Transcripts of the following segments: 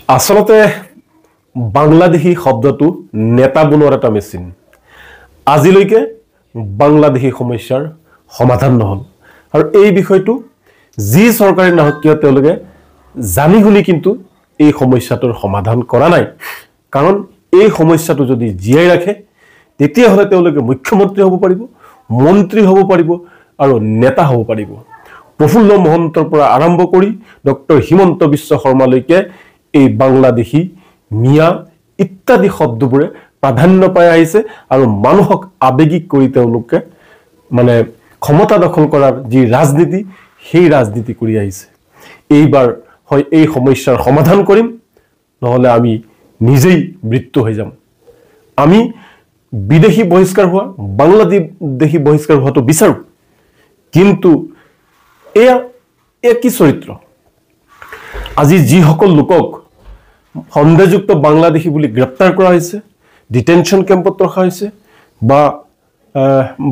আসলতে বাংলাদেশী শব্দটো নেতা বনোৱাৰ এটা মেচিন আজিলৈকে বাংলাদেশী সমস্যাৰ সমাধান নহল আৰু এই বিষয়টো যি চৰকাৰে নহক কিয় তেওঁলোকে জানি শুনি কিন্তু এই সমস্যাটোৰ সমাধান কৰা নাই কাৰণ এই সমস্যাটো যদি জিয়াই ৰাখে তেতিয়া হলে তেওঁলোকে মুখ্যমন্ত্ৰী হ'ব পাৰিব মন্ত্ৰী হ'ব পাৰিব আৰু নেতা হ'ব পাৰিব প্ৰফুল্ল মহন্তৰ পৰা আৰম্ভ কৰি ডক্টৰ হিমন্ত বিশ্ব শৰ্মালৈকে এই বাংলাদেশী মিয়া ইত্যাদি শব্দবোৰে প্ৰাধান্য পাই আহিছে আৰু মানুহক আবেগিক কৰি তেওঁলোকে মানে ক্ষমতা দখল কৰাৰ যি ৰাজনীতি সেই ৰাজনীতি কৰি আহিছে এইবাৰ হয় এই সমস্যাৰ সমাধান কৰিম নহলে আমি নিজেই মৃত্যু হৈ যাম আমি বিদেশী বহিষ্কাৰ হোৱা বাংলাদেশী বহিষ্কাৰ হোৱাটো বিচাৰো কিন্তু এয়া কি চৰিত্ৰ আজি যি সকল লোকক সন্দেহযুক্ত বাংলাদেশী বুলি গ্ৰেপ্তাৰ কৰা হৈছে ডিটেনশন কেম্পত ৰখা হৈছে বা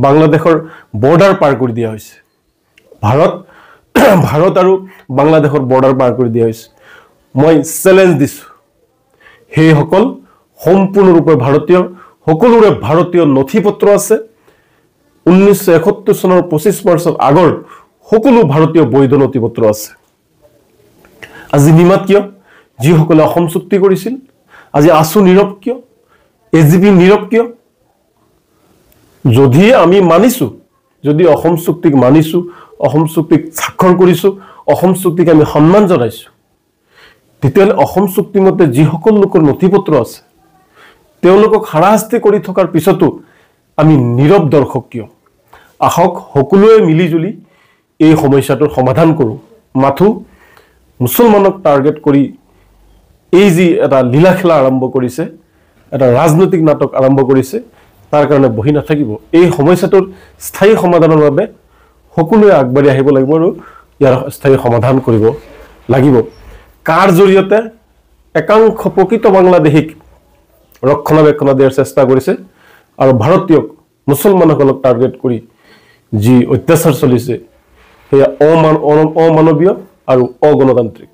বাংলাদেশৰ বৰ্ডাৰ পাৰ কৰি দিয়া হৈছে ভাৰত আৰু বাংলাদেশৰ বৰ্ডাৰ পাৰ কৰি দিয়া হৈছে মই চ্যালেঞ্জ দিছো হে সকল সম্পূৰ্ণৰূপে ভাৰতীয় সকলোৰে ভাৰতীয় নথিপত্ৰ আছে 1971 চনৰ 25 মাৰ্চৰ আগৰ সকলো ভাৰতীয় বৈধ নথিপত্ৰ আছে আজি নিমাত কিয় যি সকলে অসম চুক্তি কৰিছিল আজি আসু নীৰৱ কিয় এজিপি নীৰৱ কিয় যদি আমি মানিছো যদি অসম চুক্তিক মানিছো অসম চুক্তিক স্বাক্ষৰ কৰিছো অসম চুক্তিক আমি সন্মান জনাইছো তেতিয়ালে অসম চুক্তি মতে যি সকল লোকৰ নথিপত্ৰ আছে তেওঁলোকক হাৰাশাস্তি কৰি থকাৰ পিছতো আমি নীৰৱ দৰ্শক কিয় আহক সকলোৱে মিলি জুলি এই সমস্যাটোৰ সমাধান কৰো মাথো মুছলমানক টাৰ্গেট কৰি এই যি এটা লীলা খেলা আৰম্ভ কৰিছে এটা ৰাজনৈতিক নাটক আৰম্ভ কৰিছে তাৰ কাৰণে বহি নাথাকিব এই সমস্যাটোৰ স্থায়ী সমাধানৰ বাবে সকলোৱে আগবাঢ়ি আহিব লাগিব আৰু ইয়াৰ স্থায়ী সমাধান কৰিব লাগিব কাৰ জৰিয়তে একাংশ প্ৰকৃত বাংলাদেশীক ৰক্ষণাবেক্ষণ দিয়াৰ চেষ্টা কৰিছে আৰু ভাৰতীয় মুছলমানসকলক টাৰ্গেট কৰি যি অত্যাচাৰ চলিছে সেয়া অমানৱীয় আৰু অগণতান্ত্ৰিক